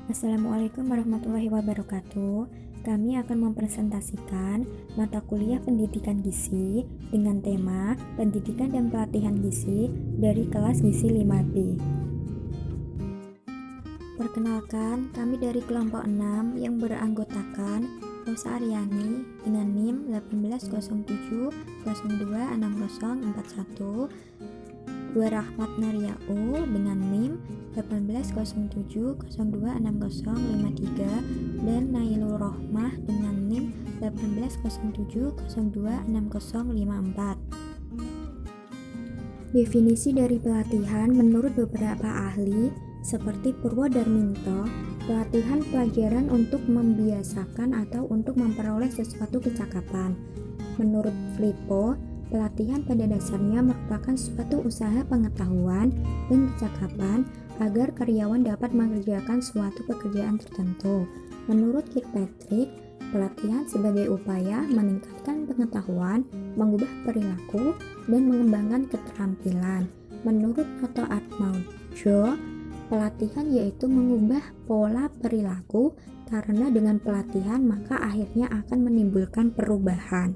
Assalamualaikum warahmatullahi wabarakatuh. Kami akan mempresentasikan mata kuliah pendidikan gizi dengan tema pendidikan dan pelatihan gizi dari kelas gizi 5B. Perkenalkan, kami dari kelompok 6 yang beranggotakan Rosa Aryani dengan NIM 1807026041, Dua Rahmat Naryau dengan NIM 1807026053, dan Nailul Rohmah dengan NIM 1807026054. Definisi dari pelatihan menurut beberapa ahli seperti Purwodarminto, pelatihan pelajaran untuk membiasakan atau untuk memperoleh sesuatu kecakapan. Menurut Flippo, pelatihan pada dasarnya merupakan suatu usaha pengetahuan dan kecakapan agar karyawan dapat mengerjakan suatu pekerjaan tertentu. Menurut Kirkpatrick, pelatihan sebagai upaya meningkatkan pengetahuan, mengubah perilaku, dan mengembangkan keterampilan. Menurut Otto Atmajo, pelatihan yaitu mengubah pola perilaku karena dengan pelatihan maka akhirnya akan menimbulkan perubahan.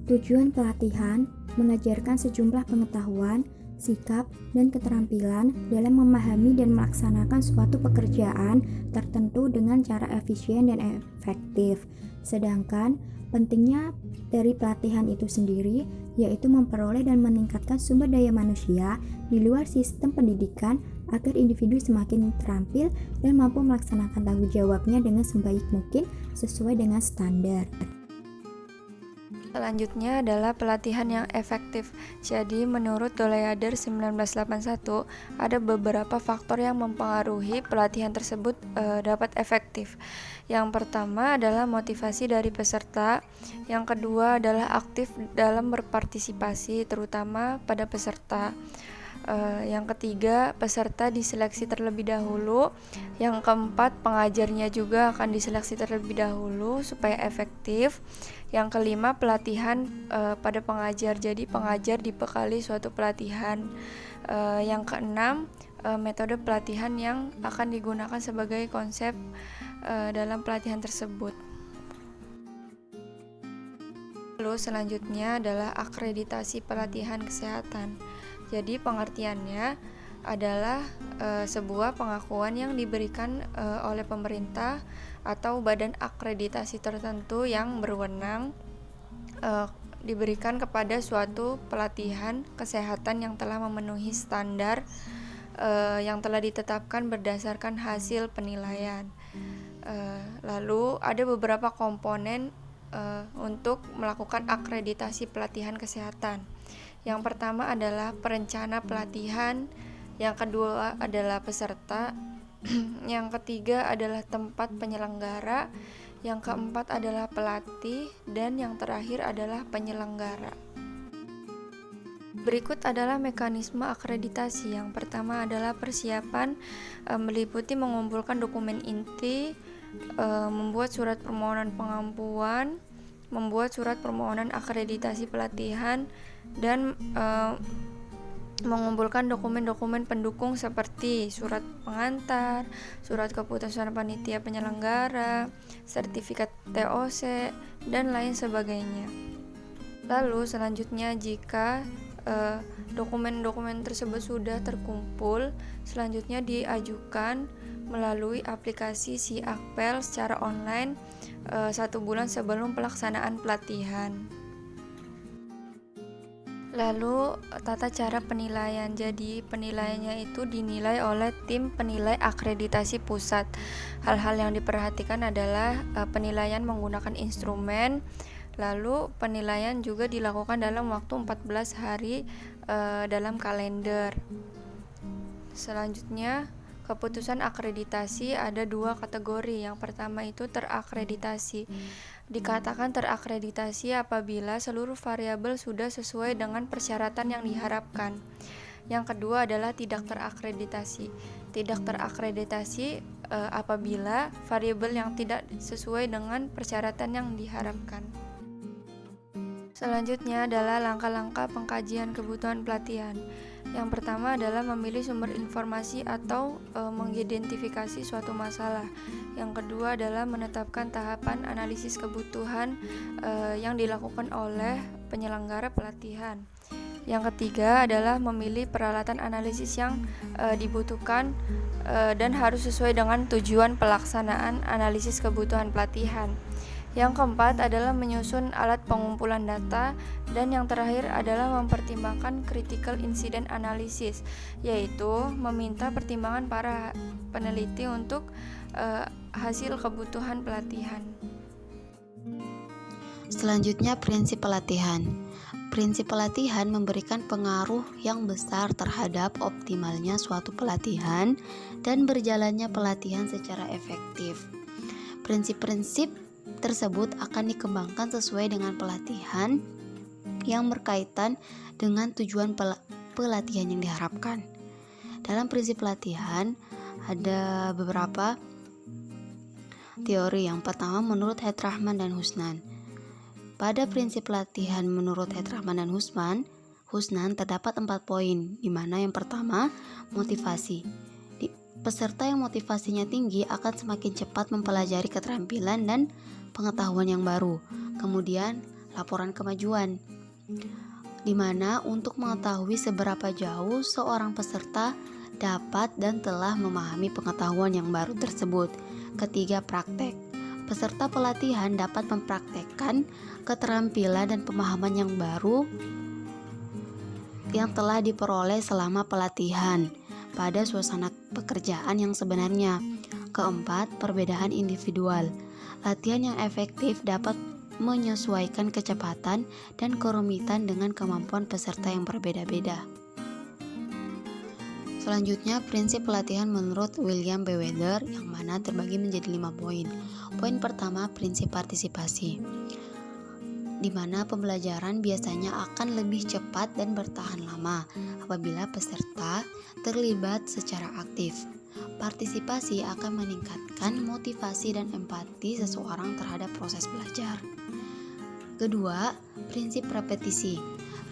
Tujuan pelatihan mengajarkan sejumlah pengetahuan, sikap, dan keterampilan dalam memahami dan melaksanakan suatu pekerjaan tertentu dengan cara efisien dan efektif. Sedangkan pentingnya dari pelatihan itu sendiri yaitu memperoleh dan meningkatkan sumber daya manusia di luar sistem pendidikan agar individu semakin terampil dan mampu melaksanakan tanggung jawabnya dengan sebaik mungkin sesuai dengan standar. Selanjutnya adalah pelatihan yang efektif. Jadi menurut Doleader 1981, ada beberapa faktor yang mempengaruhi pelatihan tersebut dapat efektif. Yang pertama adalah motivasi dari peserta. Yang kedua adalah aktif dalam berpartisipasi, terutama pada peserta. Yang ketiga, peserta diseleksi terlebih dahulu. Yang keempat, pengajarnya juga akan diseleksi terlebih dahulu supaya efektif. Yang kelima, pelatihan pada pengajar. Jadi pengajar dibekali suatu pelatihan. Yang keenam, metode pelatihan yang akan digunakan sebagai konsep dalam pelatihan tersebut. Lalu selanjutnya adalah akreditasi pelatihan kesehatan. Jadi pengertiannya adalah sebuah pengakuan yang diberikan oleh pemerintah atau badan akreditasi tertentu yang berwenang diberikan kepada suatu pelatihan kesehatan yang telah memenuhi standar yang telah ditetapkan berdasarkan hasil penilaian. Lalu ada beberapa komponen untuk melakukan akreditasi pelatihan kesehatan. Yang pertama adalah perencana pelatihan, yang kedua adalah peserta, yang ketiga adalah tempat penyelenggara, yang keempat adalah pelatih, dan yang terakhir adalah penyelenggara. Berikut adalah mekanisme akreditasi. Yang pertama adalah persiapan, meliputi mengumpulkan dokumen inti, membuat surat permohonan pengampuan, membuat surat permohonan akreditasi pelatihan, dan mengumpulkan dokumen-dokumen pendukung seperti surat pengantar, surat keputusan panitia penyelenggara, sertifikat TOC, dan lain sebagainya. Lalu selanjutnya jika dokumen-dokumen tersebut sudah terkumpul, selanjutnya diajukan melalui aplikasi SiAkpel secara online 1 bulan sebelum pelaksanaan pelatihan. Lalu tata cara penilaian. Jadi penilaiannya itu dinilai oleh tim penilai akreditasi pusat. Hal-hal yang diperhatikan adalah penilaian menggunakan instrumen. Lalu penilaian juga dilakukan dalam waktu 14 hari dalam kalender. Selanjutnya, keputusan akreditasi ada 2 kategori. Yang pertama itu terakreditasi. Dikatakan terakreditasi apabila seluruh variabel sudah sesuai dengan persyaratan yang diharapkan. Yang kedua adalah tidak terakreditasi. Tidak terakreditasi apabila variabel yang tidak sesuai dengan persyaratan yang diharapkan. Selanjutnya adalah langkah-langkah pengkajian kebutuhan pelatihan. Yang pertama adalah memilih sumber informasi atau mengidentifikasi suatu masalah. Yang kedua adalah menetapkan tahapan analisis kebutuhan yang dilakukan oleh penyelenggara pelatihan. Yang ketiga adalah memilih peralatan analisis yang dibutuhkan dan harus sesuai dengan tujuan pelaksanaan analisis kebutuhan pelatihan. Yang keempat adalah menyusun alat pengumpulan data, dan yang terakhir adalah mempertimbangkan critical incident analysis, yaitu meminta pertimbangan para peneliti untuk hasil kebutuhan pelatihan. Selanjutnya, prinsip pelatihan. Prinsip pelatihan memberikan pengaruh yang besar terhadap optimalnya suatu pelatihan dan berjalannya pelatihan secara efektif. Prinsip-prinsip tersebut akan dikembangkan sesuai dengan pelatihan yang berkaitan dengan tujuan pelatihan yang diharapkan. Dalam prinsip pelatihan ada beberapa teori. Yang pertama menurut Head-Rahman dan Husnan. Pada prinsip pelatihan menurut Head-Rahman dan Husnan terdapat 4 poin, di mana yang pertama motivasi. Peserta yang motivasinya tinggi akan semakin cepat mempelajari keterampilan dan pengetahuan yang baru. Kemudian laporan kemajuan, di mana untuk mengetahui seberapa jauh seorang peserta dapat dan telah memahami pengetahuan yang baru tersebut. Ketiga, praktek. Peserta pelatihan dapat mempraktekkan keterampilan dan pemahaman yang baru yang telah diperoleh selama pelatihan pada suasana pekerjaan yang sebenarnya. Keempat, perbedaan individual. Latihan yang efektif dapat menyesuaikan kecepatan dan kerumitan dengan kemampuan peserta yang berbeda-beda. Selanjutnya, prinsip pelatihan menurut William B. Weather yang mana terbagi menjadi 5 poin. Poin pertama, prinsip partisipasi, di mana pembelajaran biasanya akan lebih cepat dan bertahan lama apabila peserta terlibat secara aktif. Partisipasi akan meningkatkan motivasi dan empati seseorang terhadap proses belajar. Kedua, prinsip repetisi.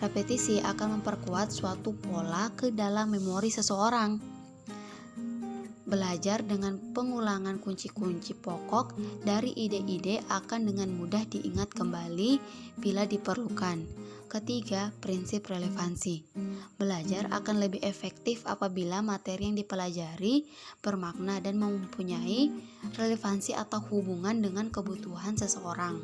Repetisi akan memperkuat suatu pola ke dalam memori seseorang. Belajar dengan pengulangan kunci-kunci pokok dari ide-ide akan dengan mudah diingat kembali bila diperlukan. Ketiga, prinsip relevansi. Belajar akan lebih efektif apabila materi yang dipelajari bermakna dan mempunyai relevansi atau hubungan dengan kebutuhan seseorang.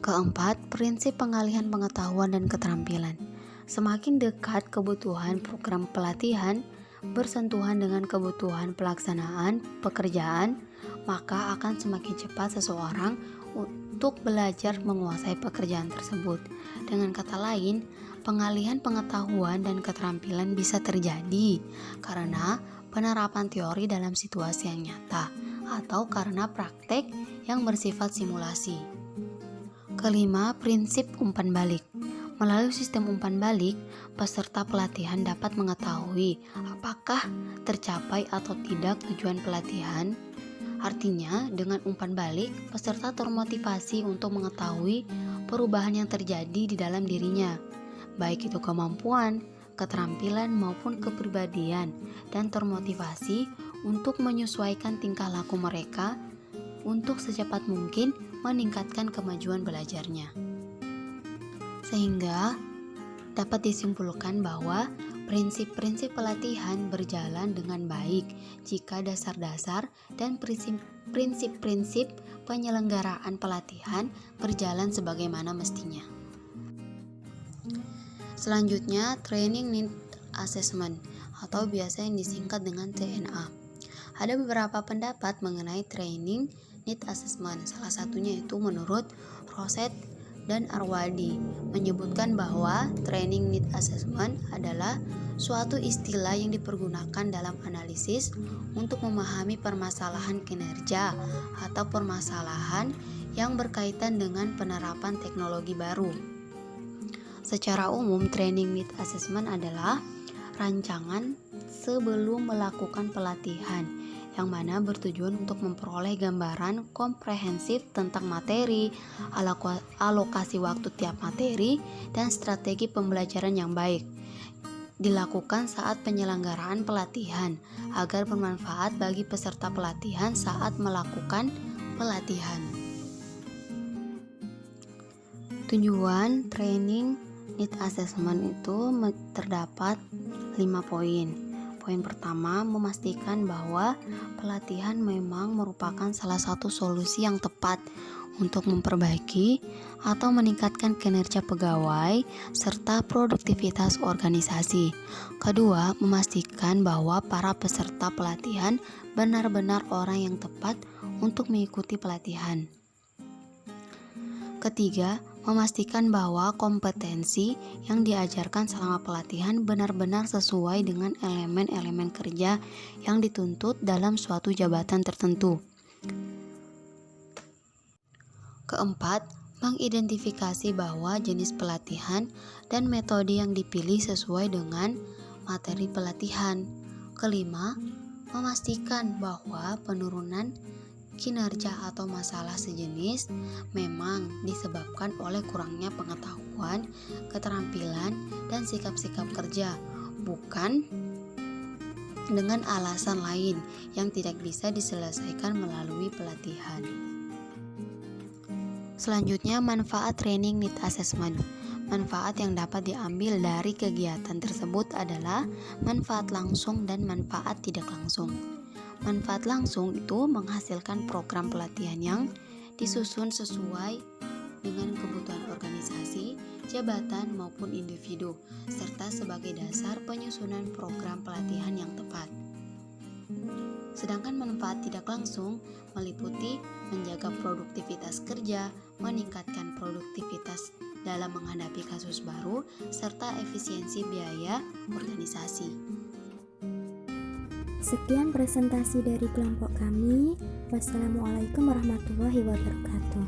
Keempat, prinsip pengalihan pengetahuan dan keterampilan. Semakin dekat kebutuhan program pelatihan bersentuhan dengan kebutuhan pelaksanaan pekerjaan, maka akan semakin cepat seseorang untuk belajar menguasai pekerjaan tersebut. Dengan kata lain, pengalihan pengetahuan dan keterampilan bisa terjadi karena penerapan teori dalam situasi yang nyata atau karena praktek yang bersifat simulasi. Kelima, prinsip umpan balik. Melalui sistem umpan balik, peserta pelatihan dapat mengetahui apakah tercapai atau tidak tujuan pelatihan. Artinya, dengan umpan balik, peserta termotivasi untuk mengetahui perubahan yang terjadi di dalam dirinya, baik itu kemampuan, keterampilan maupun kepribadian, dan termotivasi untuk menyesuaikan tingkah laku mereka untuk secepat mungkin meningkatkan kemajuan belajarnya. Sehingga dapat disimpulkan bahwa prinsip-prinsip pelatihan berjalan dengan baik jika dasar-dasar dan prinsip-prinsip penyelenggaraan pelatihan berjalan sebagaimana mestinya. Selanjutnya, Training Need Assessment atau biasa yang disingkat dengan TNA. Ada beberapa pendapat mengenai Training Need Assessment. Salah satunya itu menurut Rosset dan Arwadi menyebutkan bahwa Training Need Assessment adalah suatu istilah yang dipergunakan dalam analisis untuk memahami permasalahan kinerja atau permasalahan yang berkaitan dengan penerapan teknologi baru. Secara umum, Training Need Assessment adalah rancangan sebelum melakukan pelatihan yang mana bertujuan untuk memperoleh gambaran komprehensif tentang materi, alokasi waktu tiap materi, dan strategi pembelajaran yang baik. dilakukan saat penyelenggaraan pelatihan agar bermanfaat bagi peserta pelatihan saat melakukan pelatihan. Tujuan training need assessment itu terdapat 5 poin. Poin pertama, memastikan bahwa pelatihan memang merupakan salah satu solusi yang tepat untuk memperbaiki atau meningkatkan kinerja pegawai serta produktivitas organisasi. Kedua, memastikan bahwa para peserta pelatihan benar-benar orang yang tepat untuk mengikuti pelatihan. Ketiga, memastikan bahwa kompetensi yang diajarkan selama pelatihan benar-benar sesuai dengan elemen-elemen kerja yang dituntut dalam suatu jabatan tertentu. Keempat, mengidentifikasi bahwa jenis pelatihan dan metode yang dipilih sesuai dengan materi pelatihan. Kelima, memastikan bahwa penurunan kinerja atau masalah sejenis memang disebabkan oleh kurangnya pengetahuan, keterampilan, dan sikap-sikap kerja, bukan dengan alasan lain yang tidak bisa diselesaikan melalui pelatihan. Selanjutnya, manfaat training need assessment. Manfaat yang dapat diambil dari kegiatan tersebut adalah manfaat langsung dan manfaat tidak langsung. Manfaat langsung itu menghasilkan program pelatihan yang disusun sesuai dengan kebutuhan organisasi, jabatan maupun individu, serta sebagai dasar penyusunan program pelatihan yang tepat. Sedangkan manfaat tidak langsung meliputi menjaga produktivitas kerja, meningkatkan produktivitas dalam menghadapi kasus baru, serta efisiensi biaya organisasi. Sekian presentasi dari kelompok kami. Wassalamualaikum warahmatullahi wabarakatuh.